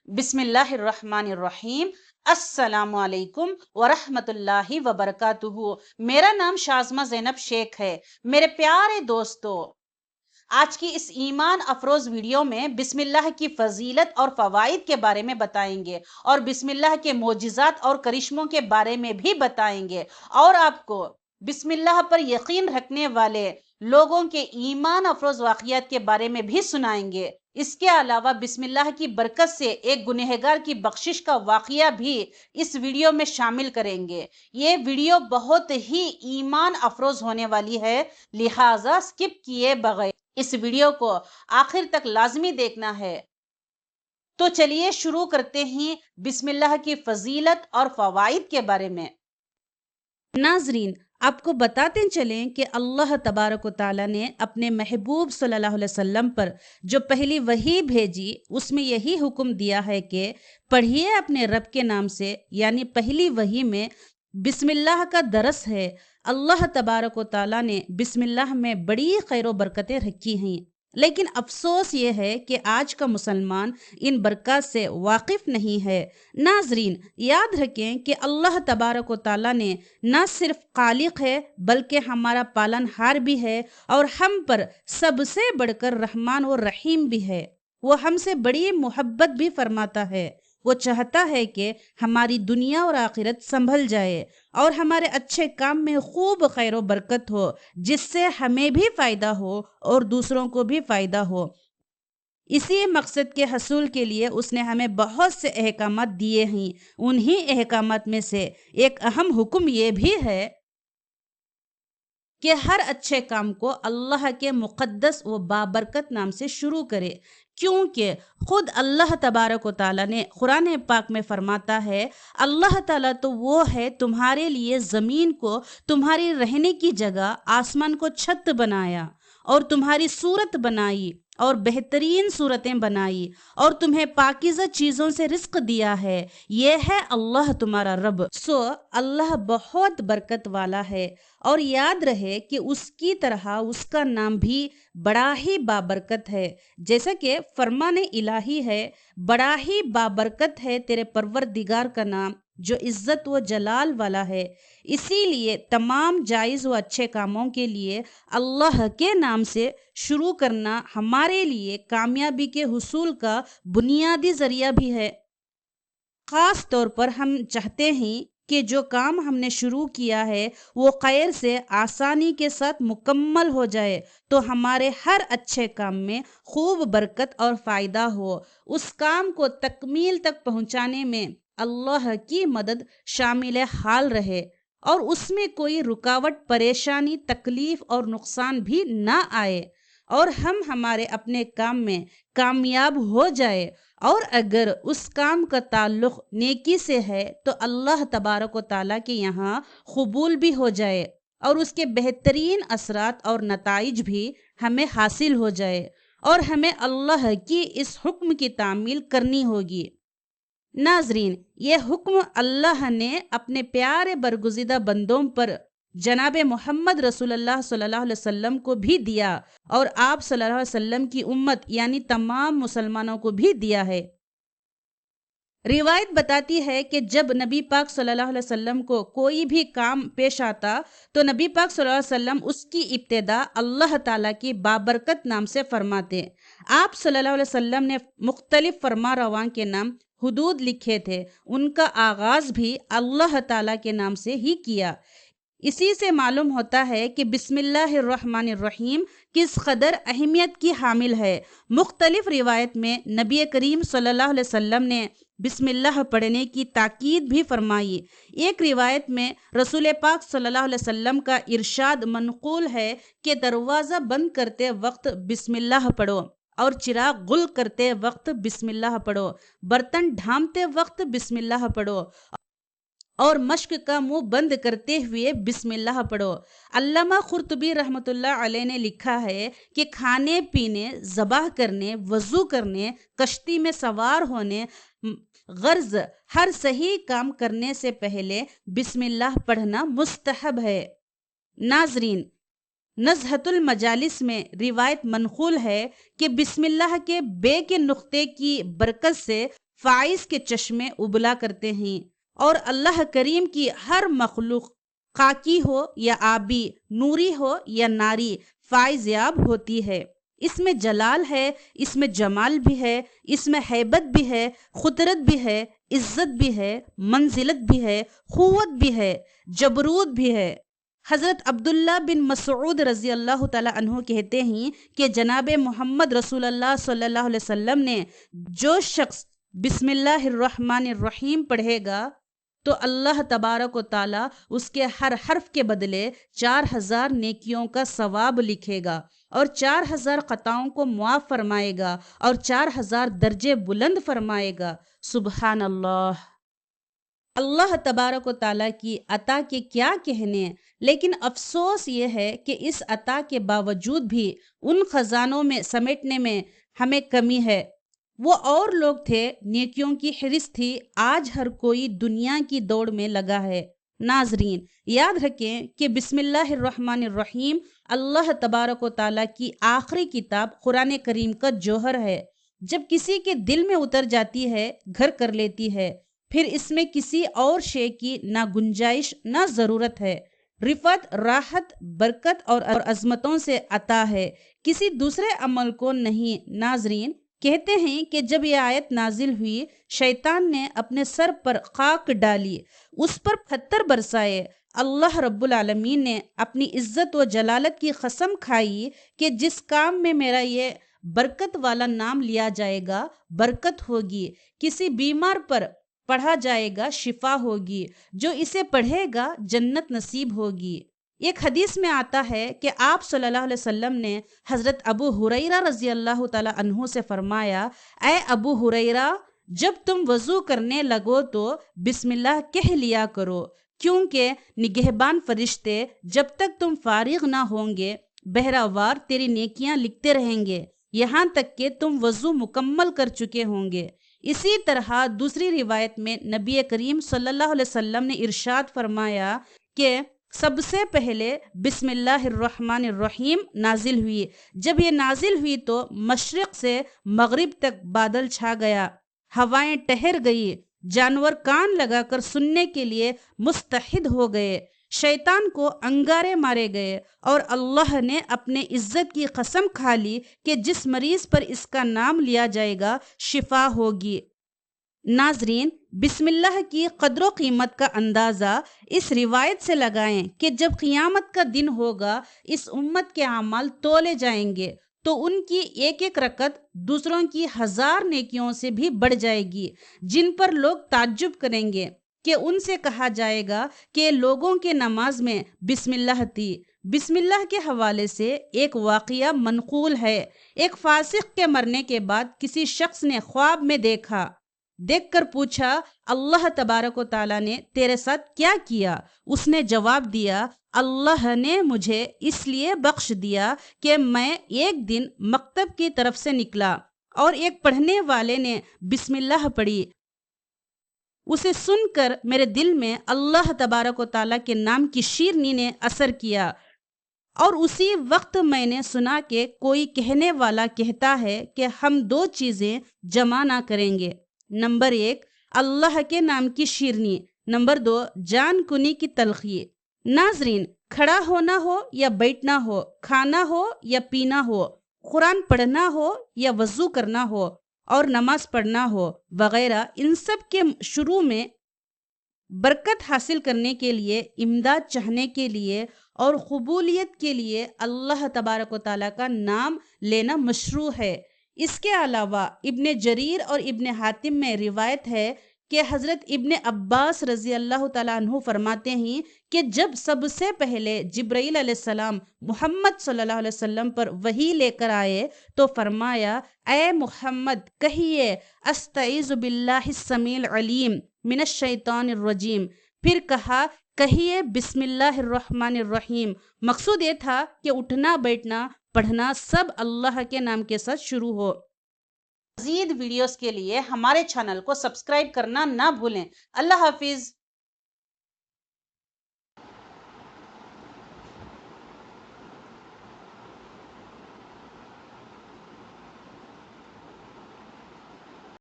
بسم اللہ الرحمن الرحیم۔ السلام علیکم ورحمۃ اللہ وبرکاتہ۔ میرا نام شازمہ زینب شیخ ہے۔ میرے پیارے دوستو، آج کی اس ایمان افروز ویڈیو میں بسم اللہ کی فضیلت اور فوائد کے بارے میں بتائیں گے، اور بسم اللہ کے معجزات اور کرشموں کے بارے میں بھی بتائیں گے، اور آپ کو بسم اللہ پر یقین رکھنے والے لوگوں کے ایمان افروز واقعات کے بارے میں بھی سنائیں گے۔ اس کے علاوہ بسم اللہ کی برکت سے ایک گنہگار کی بخشش کا واقعہ بھی اس ویڈیو میں شامل کریں گے۔ یہ ویڈیو بہت ہی ایمان افروز ہونے والی ہے، لہٰذا سکپ کیے بغیر اس ویڈیو کو آخر تک لازمی دیکھنا ہے۔ تو چلیے شروع کرتے ہیں بسم اللہ کی فضیلت اور فوائد کے بارے میں۔ ناظرین، آپ کو بتاتے چلیں کہ اللہ تبارک و تعالیٰ نے اپنے محبوب صلی اللہ علیہ وسلم پر جو پہلی وحی بھیجی، اس میں یہی حکم دیا ہے کہ پڑھیے اپنے رب کے نام سے، یعنی پہلی وحی میں بسم اللہ کا درس ہے۔ اللہ تبارک و تعالیٰ نے بسم اللہ میں بڑی خیر و برکتیں رکھی ہیں، لیکن افسوس یہ ہے کہ آج کا مسلمان ان برکات سے واقف نہیں ہے۔ ناظرین، یاد رکھیں کہ اللہ تبارک و تعالیٰ نے نہ صرف خالق ہے بلکہ ہمارا پالن ہار بھی ہے، اور ہم پر سب سے بڑھ کر رحمان و رحیم بھی ہے۔ وہ ہم سے بڑی محبت بھی فرماتا ہے۔ وہ چاہتا ہے کہ ہماری دنیا اور آخرت سنبھل جائے اور ہمارے اچھے کام میں خوب خیر و برکت ہو، جس سے ہمیں بھی فائدہ ہو اور دوسروں کو بھی فائدہ ہو۔ اسی مقصد کے حصول کے لیے اس نے ہمیں بہت سے احکامات دیے ہیں۔ انہی احکامات میں سے ایک اہم حکم یہ بھی ہے کہ ہر اچھے کام کو اللہ کے مقدس و بابرکت نام سے شروع کرے، کیونکہ خود اللہ تبارک و تعالیٰ نے قرآن پاک میں فرماتا ہے، اللہ تعالیٰ تو وہ ہے تمہارے لیے زمین کو تمہاری رہنے کی جگہ، آسمان کو چھت بنایا اور تمہاری صورت بنائی اور بہترین صورتیں بنائی اور تمہیں پاکیزہ چیزوں سے رزق دیا ہے۔ یہ ہے اللہ تمہارا رب۔ اللہ بہت برکت والا ہے، اور یاد رہے کہ اس کی طرح اس کا نام بھی بڑا ہی بابرکت ہے، جیسا کہ فرمان الہی ہے، بڑا ہی بابرکت ہے تیرے پروردگار کا نام جو عزت و جلال والا ہے۔ اسی لیے تمام جائز و اچھے کاموں کے لیے اللہ کے نام سے شروع کرنا ہمارے لیے کامیابی کے حصول کا بنیادی ذریعہ بھی ہے۔ خاص طور پر ہم چاہتے ہیں کہ جو کام ہم نے شروع کیا ہے وہ خیر سے آسانی کے ساتھ مکمل ہو جائے، تو ہمارے ہر اچھے کام میں خوب برکت اور فائدہ ہو۔ اس کام کو تکمیل تک پہنچانے میں اللہ کی مدد شامل حال رہے، اور اس میں کوئی رکاوٹ، پریشانی، تکلیف اور نقصان بھی نہ آئے، اور ہم ہمارے اپنے کام میں کامیاب ہو جائے۔ اور اگر اس کام کا تعلق نیکی سے ہے تو اللہ تبارک و تعالیٰ کے یہاں قبول بھی ہو جائے، اور اس کے بہترین اثرات اور نتائج بھی ہمیں حاصل ہو جائے، اور ہمیں اللہ کی اس حکم کی تعمیل کرنی ہوگی۔ ناظرین، یہ حکم اللہ نے اپنے پیارے برگزیدہ بندوں پر جناب محمد رسول اللہ صلی اللہ علیہ وسلم کو بھی دیا، اور آپ صلی اللہ علیہ وسلم کی امت یعنی تمام مسلمانوں کو بھی دیا ہے۔ روایت بتاتی ہے کہ جب نبی پاک صلی اللہ علیہ وسلم کو کوئی بھی کام پیش آتا تو نبی پاک صلی اللہ علیہ وسلم اس کی ابتدا اللہ تعالیٰ کی بابرکت نام سے فرماتے۔ آپ صلی اللہ علیہ وسلم نے مختلف فرما رواں کے نام حدود لکھے تھے، ان کا آغاز بھی اللہ تعالیٰ کے نام سے ہی کیا۔ اسی سے معلوم ہوتا ہے کہ بسم اللہ الرحمن الرحیم کس قدر اہمیت کی حامل ہے۔ مختلف روایت میں نبی کریم صلی اللہ علیہ وسلم نے بسم اللہ پڑھنے کی تاکید بھی فرمائی۔ ایک روایت میں رسول پاک صلی اللہ علیہ وسلم کا ارشاد منقول ہے کہ دروازہ بند کرتے وقت بسم اللہ پڑھو، اور چراغ غل کرتے وقت بسم اللہ پڑھو، برتن ڈھانپتے وقت بسم اللہ پڑھو، اور مشق کا منہ بند کرتے ہوئے بسم اللہ پڑھو۔ علامہ قرطبی رحمۃ اللہ علیہ نے لکھا ہے کہ کھانے پینے، ذبح کرنے، وضو کرنے، کشتی میں سوار ہونے، غرض ہر صحیح کام کرنے سے پہلے بسم اللہ پڑھنا مستحب ہے۔ ناظرین، نزہۃ المجالس میں روایت منقول ہے کہ بسم اللہ کے بے کے نقطے کی برکت سے فائز کے چشمے ابلا کرتے ہیں، اور اللہ کریم کی ہر مخلوق خاکی ہو یا آبی، نوری ہو یا ناری، فائز یاب ہوتی ہے۔ اس میں جلال ہے، اس میں جمال بھی ہے، اس میں ہیبت بھی ہے، قدرت بھی ہے، عزت بھی ہے، منزلت بھی ہے، قوت بھی ہے، جبروت بھی ہے۔ حضرت عبداللہ بن مسعود رضی اللہ تعالیٰ عنہ کہتے ہیں کہ جناب محمد رسول اللہ صلی اللہ علیہ وسلم نے جو شخص بسم اللہ الرحمن الرحیم پڑھے گا تو اللہ تبارک و تعالیٰ اس کے ہر حرف کے بدلے 4000 نیکیوں کا ثواب لکھے گا، اور 4000 خطاؤں کو معاف فرمائے گا، اور 4000 درجے بلند فرمائے گا۔ سبحان اللہ۔ اللہ تبارک و تعالیٰ کی عطا کے کیا کہنے، لیکن افسوس یہ ہے کہ اس عطا کے باوجود بھی ان خزانوں میں سمیٹنے میں ہمیں کمی ہے۔ وہ اور لوگ تھے، نیکیوں کی حرص تھی، آج ہر کوئی دنیا کی دوڑ میں لگا ہے۔ ناظرین، یاد رکھیں کہ بسم اللہ الرحمن الرحیم اللہ تبارک و تعالیٰ کی آخری کتاب قرآن کریم کا جوہر ہے۔ جب کسی کے دل میں اتر جاتی ہے، گھر کر لیتی ہے، پھر اس میں کسی اور شے کی نہ گنجائش نہ ضرورت ہے۔ رفعت، راحت، برکت اور عظمتوں سے عطا ہے، کسی دوسرے عمل کو نہیں۔ ناظرین، کہتے ہیں کہ جب یہ آیت نازل ہوئی، شیطان نے اپنے سر پر خاک ڈالی، اس پر پتھر برسائے۔ اللہ رب العالمین نے اپنی عزت و جلالت کی قسم کھائی کہ جس کام میں میرا یہ برکت والا نام لیا جائے گا برکت ہوگی، کسی بیمار پر پڑھا جائے گا شفا ہوگی، جو اسے پڑھے گا جنت نصیب ہوگی۔ ایک حدیث میں آتا ہے کہ آپ صلی اللہ علیہ وسلم نے حضرت ابو ہریرہ رضی اللہ تعالیٰ عنہ سے فرمایا، اے ابو ہریرہ، جب تم وضو کرنے لگو تو بسم اللہ کہہ لیا کرو، کیونکہ نگہبان فرشتے جب تک تم فارغ نہ ہوں گے بہراوار تیری نیکیاں لکھتے رہیں گے، یہاں تک کہ تم وضو مکمل کر چکے ہوں گے۔ اسی طرح دوسری روایت میں نبی کریم صلی اللہ علیہ وسلم نے ارشاد فرمایا کہ سب سے پہلے بسم اللہ الرحمن الرحیم نازل ہوئی۔ جب یہ نازل ہوئی تو مشرق سے مغرب تک بادل چھا گیا، ہوائیں ٹہر گئی، جانور کان لگا کر سننے کے لیے مستعد ہو گئے، شیطان کو انگارے مارے گئے، اور اللہ نے اپنے عزت کی قسم کھا لی کہ جس مریض پر اس کا نام لیا جائے گا شفا ہوگی۔ ناظرین، بسم اللہ کی قدر و قیمت کا اندازہ اس روایت سے لگائیں کہ جب قیامت کا دن ہوگا، اس امت کے اعمال تولے جائیں گے تو ان کی ایک ایک رکعت دوسروں کی 1000 نیکیوں سے بھی بڑھ جائے گی، جن پر لوگ تعجب کریں گے کہ ان سے کہا جائے گا کہ لوگوں کے نماز میں بسم اللہ تھی۔ بسم اللہ کے حوالے سے ایک واقعہ منقول ہے۔ ایک فاسق کے مرنے کے بعد کسی شخص نے خواب میں دیکھ کر پوچھا، اللہ تبارک و تعالیٰ نے تیرے ساتھ کیا کیا؟ اس نے جواب دیا، اللہ نے مجھے اس لیے بخش دیا کہ میں ایک دن مکتب کی طرف سے نکلا اور ایک پڑھنے والے نے بسم اللہ پڑھی، اسے سن کر میرے دل میں اللہ تبارک و تعالیٰ کے نام کی شیرنی نے اثر کیا، اور اسی وقت میں نے سنا کہ کوئی کہنے والا کہتا ہے کہ ہم 2 چیزیں جمع نہ کریں گے، نمبر 1 اللہ کے نام کی شیرنی، نمبر 2 جان کنی کی تلخی۔ ناظرین، کھڑا ہونا ہو یا بیٹھنا ہو، کھانا ہو یا پینا ہو، قرآن پڑھنا ہو یا وضو کرنا ہو اور نماز پڑھنا ہو وغیرہ، ان سب کے شروع میں برکت حاصل کرنے کے لیے، امداد چاہنے کے لیے اور قبولیت کے لیے اللہ تبارک و تعالیٰ کا نام لینا مشروع ہے۔ اس کے علاوہ ابن جریر اور ابن حاتم میں روایت ہے کہ حضرت ابن عباس رضی اللہ تعالیٰ عنہ فرماتے ہیں کہ جب سب سے پہلے جبرائیل علیہ السلام محمد صلی اللہ علیہ وسلم پر وحی لے کر آئے تو فرمایا، اے محمد کہیے استعیذ باللہ السمیع العلیم من الشیطان الرجیم، پھر کہیے بسم اللہ الرحمن الرحیم۔ مقصود یہ تھا کہ اٹھنا بیٹھنا پڑھنا سب اللہ کے نام کے ساتھ شروع ہو۔ مزید ویڈیوز کے لیے ہمارے چینل کو سبسکرائب کرنا نہ بھولیں۔ اللہ حافظ۔